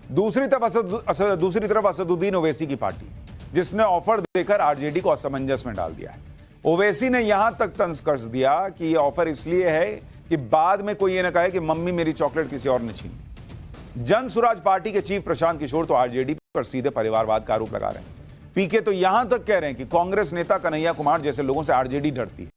दूसरी तरफ असदुद्दीन ओवैसी की पार्टी, जिसने ऑफर देकर आरजेडी को असमंजस में डाल दिया है। ओवैसी ने यहां तक तंज कस दिया कि यह ऑफर इसलिए है कि बाद में कोई ये ना कहे कि मम्मी मेरी चॉकलेट किसी और ने छीनी। जन सुराज पार्टी के चीफ प्रशांत किशोर तो आरजेडी पर सीधे परिवारवाद का आरोप लगा रहे हैं। पीके तो यहां तक कह रहे हैं कि कांग्रेस नेता कन्हैया कुमार जैसे लोगों से आरजेडी डरती है।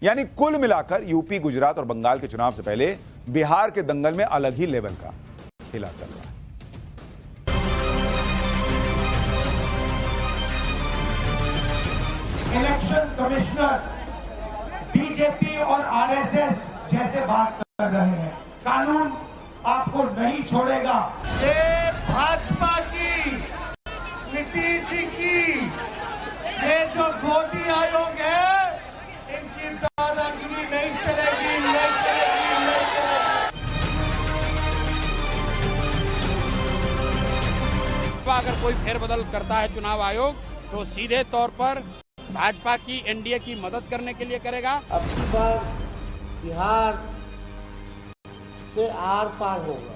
यानी कुल मिलाकर यूपी, गुजरात और बंगाल के चुनाव से पहले बिहार के दंगल में अलग ही लेवल का खेला चल रहा है। इलेक्शन कमिश्नर बीजेपी और आरएसएस जैसे बात कर रहे हैं। कानून आपको नहीं छोड़ेगा। ये भाजपा की, नीतीश जी की, ये जो मोदी आयोग है, इनकी दादागिरी नहीं चलेगी, नहीं चलेगी, नहीं चलेगी। अगर कोई फेरबदल करता है चुनाव आयोग तो सीधे तौर पर भाजपा की, एनडीए की मदद करने के लिए करेगा। अब की बार बिहार से आर पार होगा।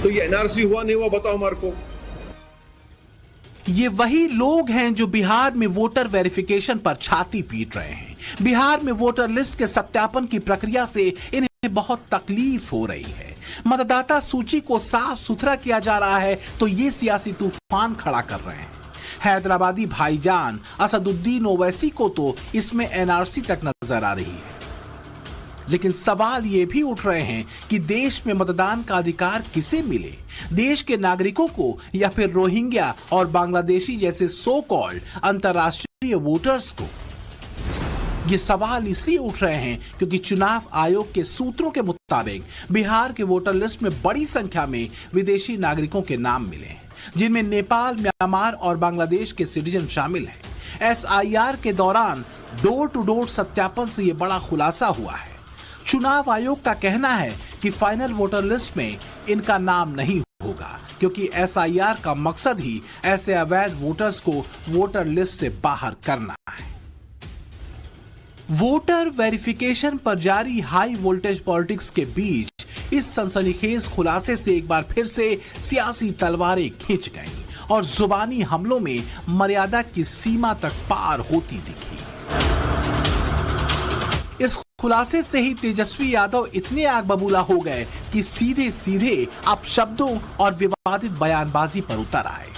तो ये एनआरसी हुआ नहीं हुआ बताओ हमारे को। ये वही लोग हैं जो बिहार में वोटर वेरिफिकेशन पर छाती पीट रहे हैं। बिहार में वोटर लिस्ट के सत्यापन की प्रक्रिया से इन्हें बहुत तकलीफ हो रही है। मतदाता सूची को साफ सुथरा किया जा रहा है तो ये सियासी तूफान खड़ा कर रहे हैं। हैदराबादी भाईजान असदुद्दीन ओवैसी को तो इसमें एनआरसी तक नजर आ रही है। लेकिन सवाल ये भी उठ रहे हैं कि देश में मतदान का अधिकार किसे मिले, देश के नागरिकों को या फिर रोहिंग्या और बांग्लादेशी जैसे सो कॉल्ड अंतर्राष्ट्रीय वोटर्स को। ये सवाल इसलिए उठ रहे हैं क्योंकि चुनाव आयोग के सूत्रों के मुताबिक बिहार के वोटर लिस्ट में बड़ी संख्या में विदेशी नागरिकों के नाम मिले हैं, जिनमें नेपाल, म्यांमार और बांग्लादेश के सिटीजन शामिल हैं। एसआईआर के दौरान डोर टू डोर सत्यापन से यह बड़ा खुलासा हुआ है। चुनाव आयोग का कहना है कि फाइनल वोटर लिस्ट में इनका नाम नहीं होगा क्योंकि एसआईआर का मकसद ही ऐसे अवैध वोटर्स को वोटर लिस्ट से बाहर करना है। वोटर वेरिफिकेशन पर जारी हाई वोल्टेज पॉलिटिक्स के बीच इस सनसनीखेज खुलासे से एक बार फिर से सियासी तलवारें खींच गईं और जुबानी हमलों में मर्यादा की सीमा तक पार होती दिखी। इस खुलासे से ही तेजस्वी यादव इतने आग बबूला हो गए कि सीधे सीधे अब शब्दों और विवादित बयानबाजी पर उतर आए।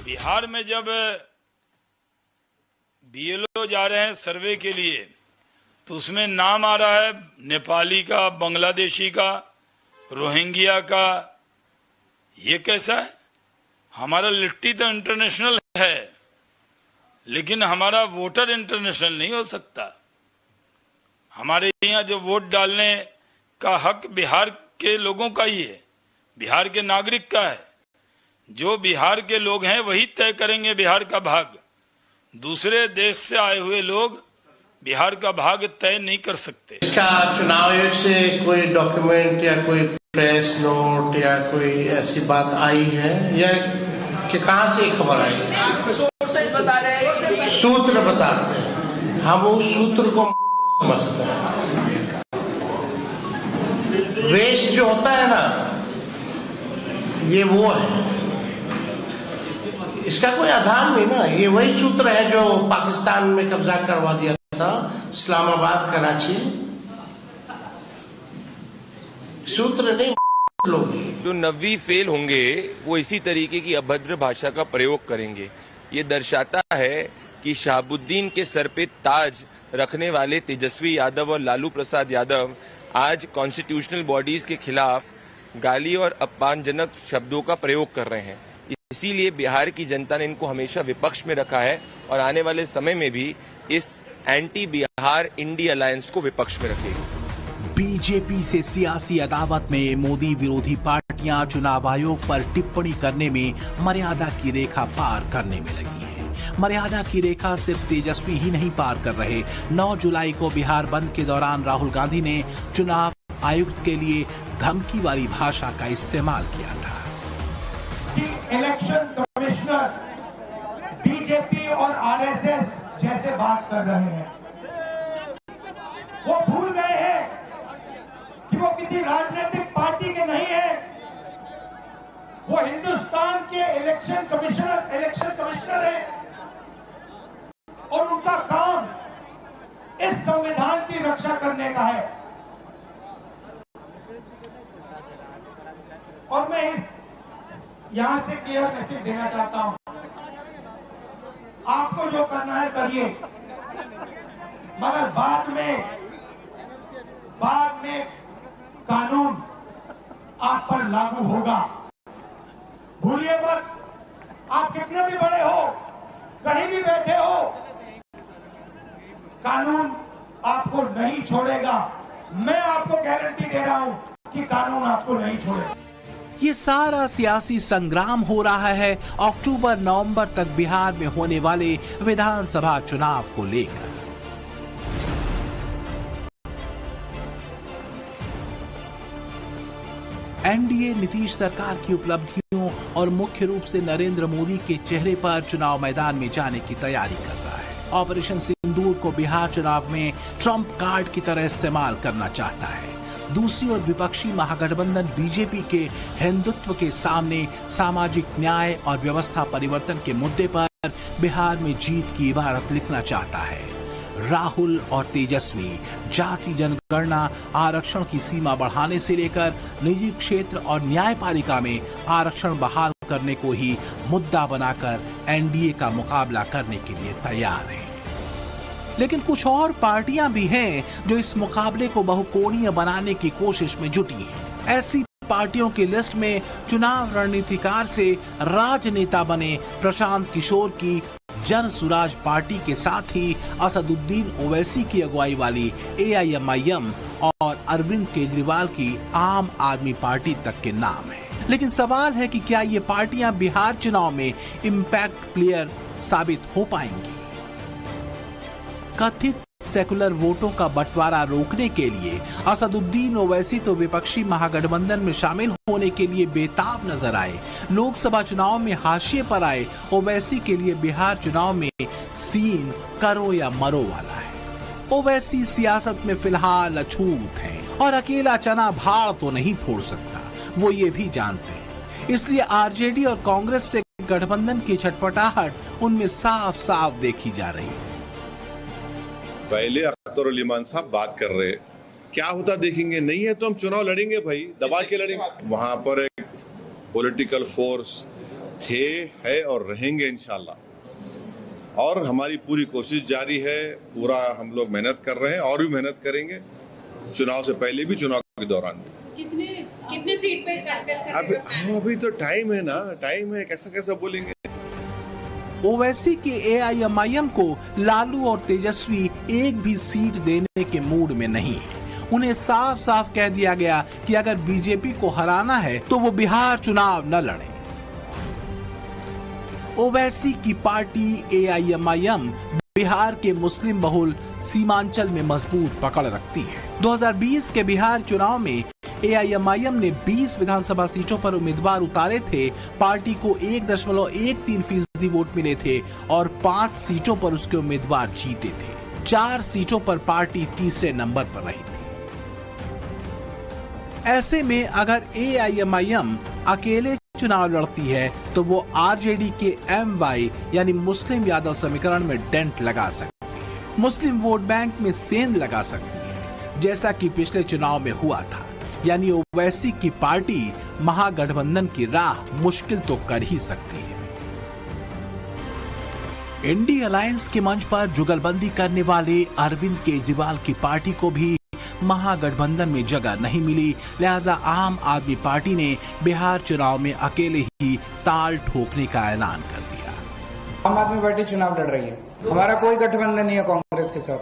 बिहार में जब बीएलओ जा रहे हैं सर्वे के लिए तो उसमें नाम आ रहा है नेपाली का, बांग्लादेशी का, रोहिंग्या का। ये कैसा है? हमारा लिट्टी तो इंटरनेशनल है लेकिन हमारा वोटर इंटरनेशनल नहीं हो सकता। हमारे यहाँ जो वोट डालने का हक बिहार के लोगों का ही है, बिहार के नागरिक का है। जो बिहार के लोग हैं वही तय करेंगे बिहार का भाग। दूसरे देश से आए हुए लोग बिहार का भाग तय नहीं कर सकते। इसका चुनाव आयोग से कोई डॉक्यूमेंट या कोई प्रेस नोट या कोई ऐसी बात आई है या कि कहां से खबर आई? सूत्र बता रहे हैं। हम उस सूत्र को समझते हैं। वेस्ट जो होता है ना, ये वो है, इसका कोई आधार नहीं ना। ये वही सूत्र है जो पाकिस्तान में कब्जा करवा दिया था, इस्लामाबाद, कराची। सूत्र नहीं लोग। जो 90 फेल होंगे वो इसी तरीके की अभद्र भाषा का प्रयोग करेंगे। ये दर्शाता है कि शहाबुद्दीन के सर पे ताज रखने वाले तेजस्वी यादव और लालू प्रसाद यादव आज कॉन्स्टिट्यूशनल बॉडीज के खिलाफ गाली और अपमानजनक शब्दों का प्रयोग कर रहे हैं। इसीलिए बिहार की जनता ने इनको हमेशा विपक्ष में रखा है और आने वाले समय में भी इस एंटी बिहार इंडी अलायंस को विपक्ष में रखेगी। बीजेपी से सियासी अदावत में मोदी विरोधी पार्टियां चुनाव आयोग पर टिप्पणी करने में मर्यादा की रेखा पार करने में लगी हैं। मर्यादा की रेखा सिर्फ तेजस्वी ही नहीं पार कर रहे। 9 जुलाई को बिहार बंद के दौरान राहुल गांधी ने चुनाव आयुक्त के लिए धमकी वाली भाषा का इस्तेमाल किया था। इलेक्शन कमिश्नर बीजेपी और आरएसएस जैसे बात कर रहे हैं। वो भूल गए हैं कि किसी राजनीतिक पार्टी के नहीं है, वो हिंदुस्तान के इलेक्शन कमिश्नर है और उनका काम इस संविधान की रक्षा करने का है। और मैं यहां से क्लियर मैसेज देना चाहता हूं, आपको जो करना है करिए, मगर बाद में कानून आप पर लागू होगा। भूलिए मत, आप कितने भी बड़े हो, कहीं भी बैठे हो, कानून आपको नहीं छोड़ेगा। मैं आपको गारंटी दे रहा हूं कि कानून आपको नहीं छोड़ेगा। ये सारा सियासी संग्राम हो रहा है अक्टूबर-नवंबर तक बिहार में होने वाले विधानसभा चुनाव को लेकर। एनडीए नीतीश सरकार की उपलब्धियों और मुख्य रूप से नरेंद्र मोदी के चेहरे पर चुनाव मैदान में जाने की तैयारी कर रहा है। ऑपरेशन सिंदूर को बिहार चुनाव में ट्रंप कार्ड की तरह इस्तेमाल करना चाहता है। दूसरी ओर विपक्षी महागठबंधन बीजेपी के हिंदुत्व के सामने सामाजिक न्याय और व्यवस्था परिवर्तन के मुद्दे पर बिहार में जीत की इबारत लिखना चाहता है। राहुल और तेजस्वी जाति जनगणना, आरक्षण की सीमा बढ़ाने से लेकर निजी क्षेत्र और न्यायपालिका में आरक्षण बहाल करने को ही मुद्दा बनाकर एनडीए का मुकाबला करने के लिए तैयार है। लेकिन कुछ और पार्टियां भी हैं जो इस मुकाबले को बहुकोणीय बनाने की कोशिश में जुटी हैं। ऐसी पार्टियों की लिस्ट में चुनाव रणनीतिकार से राजनेता बने प्रशांत किशोर की जन सुराज पार्टी के साथ ही असदुद्दीन ओवैसी की अगुवाई वाली AIMIM और अरविंद केजरीवाल की आम आदमी पार्टी तक के नाम है। लेकिन सवाल है कि क्या ये पार्टियां बिहार चुनाव में इम्पैक्ट प्लेयर साबित हो पाएंगी? कथित सेकुलर वोटों का बंटवारा रोकने के लिए असदुद्दीन ओवैसी तो विपक्षी महागठबंधन में शामिल होने के लिए बेताब नजर आए। लोकसभा चुनाव में हाशिए पर आए ओवैसी के लिए बिहार चुनाव में सीन करो या मरो वाला है। ओवैसी सियासत में फिलहाल अछूत हैं और अकेला चना भाड़ तो नहीं फोड़ सकता, वो ये भी जानते हैं। इसलिए आरजेडी और कांग्रेस से गठबंधन की छटपटाहट उनमें साफ साफ देखी जा रही है। पहले अख्तर उल इमान साहब बात कर रहे, क्या होता देखेंगे, नहीं है तो हम चुनाव लड़ेंगे भाई, दबा के लड़ेंगे। वहां पर एक पॉलिटिकल फोर्स थे, है और रहेंगे इंशाल्लाह। और हमारी पूरी कोशिश जारी है, पूरा हम लोग मेहनत कर रहे हैं और भी मेहनत करेंगे, चुनाव से पहले भी, चुनाव के दौरान भी। कितने सीट पे? अभी तो टाइम है ना, टाइम है, कैसा बोलेंगे। ओवैसी के AIMIM को लालू और तेजस्वी एक भी सीट देने के मूड में नहीं है। उन्हें साफ साफ कह दिया गया कि अगर बीजेपी को हराना है तो वो बिहार चुनाव न लड़े। ओवैसी की पार्टी AIMIM बिहार के मुस्लिम बहुल सीमांचल में मजबूत पकड़ रखती है। 2020 के बिहार चुनाव में AIMIM ने 20 विधानसभा सीटों पर उम्मीदवार उतारे थे। पार्टी को 1.13% वोट मिले थे और 5 सीटों पर उसके उम्मीदवार जीते थे। 4 सीटों पर पार्टी तीसरे नंबर पर रही थी। ऐसे में अगर AIMIM अकेले चुनाव लड़ती है तो वो आरजेडी के MY यानी मुस्लिम यादव समीकरण में डेंट लगा सकती है, मुस्लिम वोट बैंक में सेंध लगा सकती है, जैसा कि पिछले चुनाव में हुआ था। यानी ओवैसी की पार्टी महागठबंधन की राह मुश्किल तो कर ही सकती है। इंडी अलायंस के मंच पर जुगलबंदी करने वाले अरविंद केजरीवाल की पार्टी को भी महागठबंधन में जगह नहीं मिली, लिहाजा आम आदमी पार्टी ने बिहार चुनाव में अकेले ही ताल ठोकने का ऐलान कर दिया। आम आदमी पार्टी चुनाव लड़ रही है, हमारा कोई गठबंधन नहीं है कांग्रेस के साथ।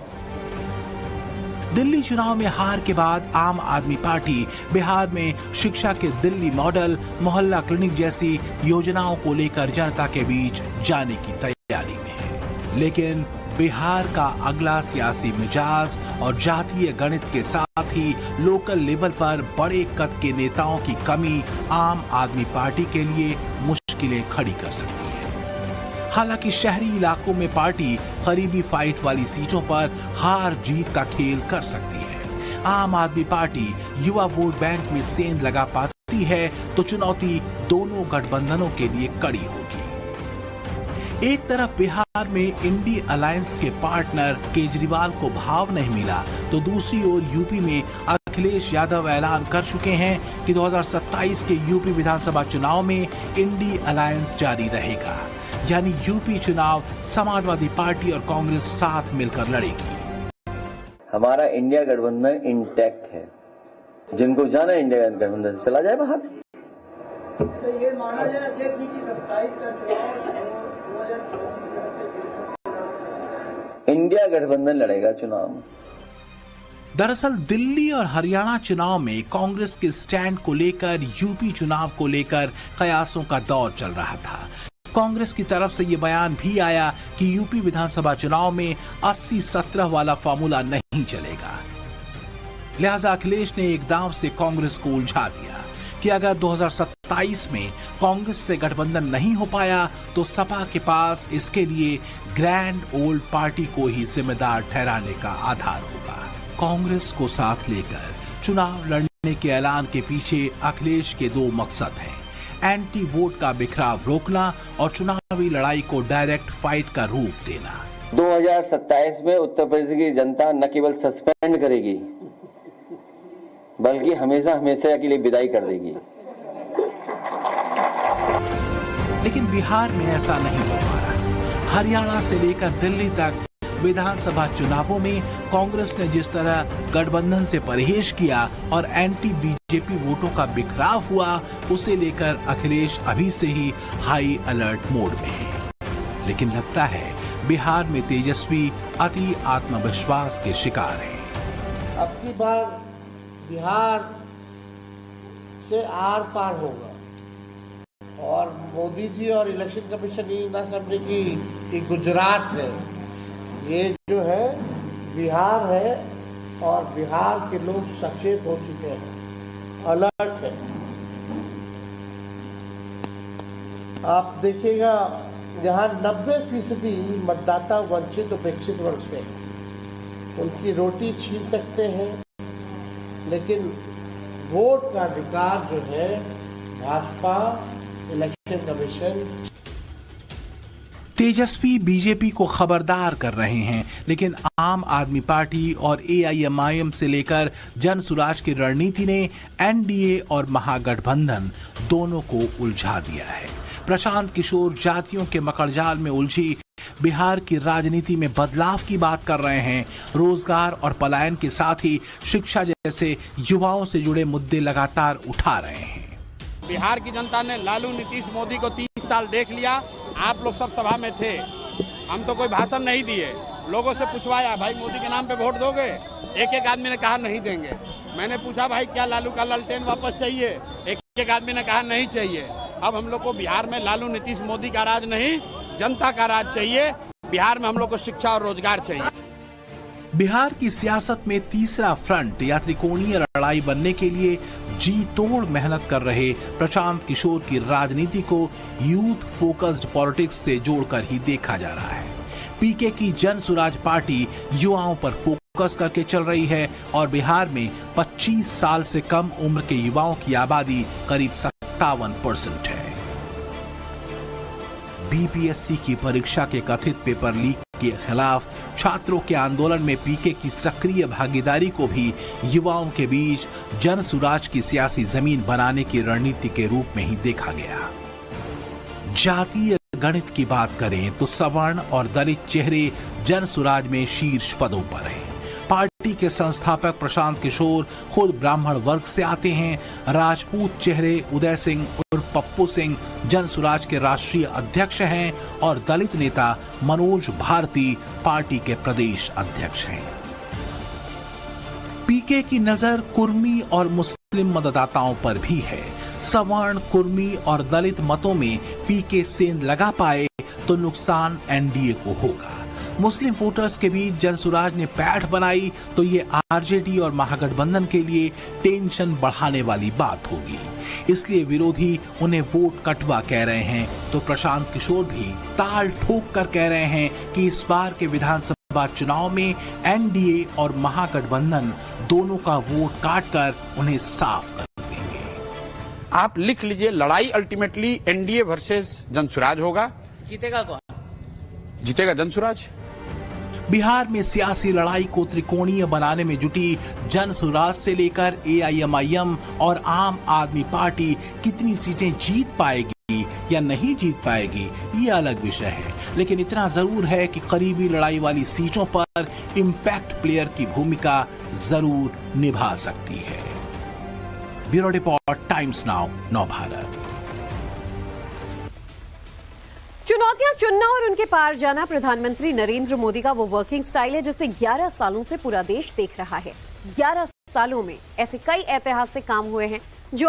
दिल्ली चुनाव में हार के बाद आम आदमी पार्टी बिहार में शिक्षा के दिल्ली मॉडल, मोहल्ला क्लिनिक जैसी योजनाओं को लेकर जनता के बीच जाने की तैयारी में है। लेकिन बिहार का अगला सियासी मिजाज और जातीय गणित के साथ ही लोकल लेवल पर बड़े कद के नेताओं की कमी आम आदमी पार्टी के लिए मुश्किलें खड़ी कर सकती है। हालांकि शहरी इलाकों में पार्टी करीबी फाइट वाली सीटों पर हार जीत का खेल कर सकती है। आम आदमी पार्टी युवा वोट बैंक में सेंध लगा पाती है तो चुनौती दोनों गठबंधनों के लिए कड़ी होगी। एक तरफ बिहार में इंडी अलायंस के पार्टनर केजरीवाल को भाव नहीं मिला तो दूसरी ओर यूपी में अखिलेश यादव ऐलान कर चुके हैं कि 2027 के यूपी विधानसभा चुनाव में इंडी अलायंस जारी रहेगा, यानी यूपी चुनाव समाजवादी पार्टी और कांग्रेस साथ मिलकर लड़ेगी। हमारा इंडिया गठबंधन इंटैक्ट है, जिनको जाना इंडिया गठबंधन से चला जाए बाहर। तो ये माना जाए अध्यक्ष जी की 27 का चुनाव इंडिया गठबंधन लड़ेगा चुनाव। दरअसल दिल्ली और हरियाणा चुनाव में कांग्रेस के स्टैंड को लेकर यूपी चुनाव को लेकर कयासों का दौर चल रहा था। कांग्रेस की तरफ से ये बयान भी आया कि यूपी विधानसभा चुनाव में 80-17 वाला फार्मूला नहीं चलेगा। लिहाजा अखिलेश ने एक दांव से कांग्रेस को उलझा दिया कि अगर 2027 में कांग्रेस से गठबंधन नहीं हो पाया तो सपा के पास इसके लिए ग्रैंड ओल्ड पार्टी को ही जिम्मेदार ठहराने का आधार होगा। कांग्रेस को साथ लेकर चुनाव लड़ने के ऐलान के पीछे अखिलेश के दो मकसद हैं, एंटी वोट का बिखराव रोकना और चुनावी लड़ाई को डायरेक्ट फाइट का रूप देना। 2027 में उत्तर प्रदेश की जनता न केवल सस्पेंड करेगी बल्कि हमेशा हमेशा के लिए विदाई कर देगी। लेकिन बिहार में ऐसा नहीं हो पा रहा। हरियाणा से लेकर दिल्ली तक विधानसभा चुनावों में कांग्रेस ने जिस तरह गठबंधन से परहेज किया और एंटी बीजेपी वोटों का बिखराव हुआ, उसे लेकर अखिलेश अभी से ही हाई अलर्ट मोड में है। लेकिन लगता है बिहार में तेजस्वी अति आत्मविश्वास के शिकार हैं। अब की बार बिहार से आर पार होगा और मोदी जी और इलेक्शन कमीशन ये ना समझे कि गुजरात है, ये जो है बिहार है और बिहार के लोग सचेत हो चुके हैं, अलर्ट है। आप देखिएगा जहां 90% मतदाता वंचित उपेक्षित वर्ग से, उनकी रोटी छीन सकते हैं, लेकिन वोट का अधिकार जो है भाजपा, इलेक्शन कमीशन। तेजस्वी बीजेपी को खबरदार कर रहे हैं, लेकिन आम आदमी पार्टी और एआईएमआईएम से लेकर जन सुराज की रणनीति ने एनडीए और महागठबंधन दोनों को उलझा दिया है। प्रशांत किशोर जातियों के मकड़जाल में उलझी बिहार की राजनीति में बदलाव की बात कर रहे हैं। रोजगार और पलायन के साथ ही शिक्षा जैसे युवाओं से जुड़े मुद्दे लगातार उठा रहे हैं। बिहार की जनता ने लालू नीतीश मोदी को 30 साल देख लिया। आप लोग सब सभा में थे, हम तो कोई भाषण नहीं दिए, लोगों से पूछवाया भाई मोदी के नाम पे वोट दोगे? एक एक आदमी ने कहा नहीं देंगे। मैंने पूछा भाई क्या लालू का लालटेन वापस चाहिए? एक एक आदमी ने कहा नहीं चाहिए। अब हम लोग को बिहार में लालू नीतीश मोदी का राज नहीं, जनता का राज चाहिए। बिहार में हम लोग को शिक्षा और रोजगार चाहिए। बिहार की सियासत में तीसरा फ्रंट या त्रिकोणीय लड़ाई बनने के लिए जी तोड़ मेहनत कर रहे प्रशांत किशोर की राजनीति को यूथ फोकस्ड पॉलिटिक्स से जोड़कर ही देखा जा रहा है। पीके की जन सुराज पार्टी युवाओं पर फोकस करके चल रही है और बिहार में 25 साल से कम उम्र के युवाओं की आबादी करीब 57% है। बीपीएससी की परीक्षा के कथित पेपर लीक के खिलाफ छात्रों के आंदोलन में पीके की सक्रिय भागीदारी को भी युवाओं के बीच जन सुराज की सियासी जमीन बनाने की रणनीति के रूप में ही देखा गया। जातीय गणित की बात करें तो सवर्ण और दलित चेहरे जन सुराज में शीर्ष पदों पर हैं। पार्टी के संस्थापक प्रशांत किशोर खुद ब्राह्मण वर्ग से आते हैं। राजपूत चेहरे उदय सिंह उर्फ पप्पू सिंह जन सुराज के राष्ट्रीय अध्यक्ष हैं और दलित नेता मनोज भारती पार्टी के प्रदेश अध्यक्ष हैं। पीके की नजर कुर्मी और मुस्लिम मतदाताओं पर भी है। सवर्ण, कुर्मी और दलित मतों में पीके सेंध लगा पाए तो नुकसान एनडीए को होगा। मुस्लिम वोटर्स के बीच जनसुराज ने पैठ बनाई तो ये आरजेडी और महागठबंधन के लिए टेंशन बढ़ाने वाली बात होगी। इसलिए विरोधी उन्हें वोट कटवा कह रहे हैं तो प्रशांत किशोर भी ताल ठोक कर कह रहे हैं कि इस बार के विधानसभा लोकसभा चुनाव में एनडीए और महागठबंधन दोनों का वोट काटकर उन्हें साफ कर देंगे। आप लिख लीजिए, लड़ाई अल्टीमेटली एनडीए वर्सेस जनसुराज होगा। जीतेगा कौन? जीतेगा जनसुराज। बिहार में सियासी लड़ाई को त्रिकोणीय बनाने में जुटी जनसुराज से लेकर एआईएमआईएम और आम आदमी पार्टी कितनी सीटें जीत पाएगी या नहीं जीत पाएगी, ये अलग विषय है। लेकिन इतना जरूर है कि करीबी लड़ाई वाली सीटों पर इंपैक्ट प्लेयर की भूमिका जरूर निभा सकती है। Bureau report, times now, Navbharat. चुनौतियां चुनना और उनके पार जाना प्रधानमंत्री नरेंद्र मोदी का वो वर्किंग स्टाइल है जिसे 11 सालों से पूरा देश देख रहा है। 11 सालों में ऐसे कई ऐतिहासिक काम हुए हैं जो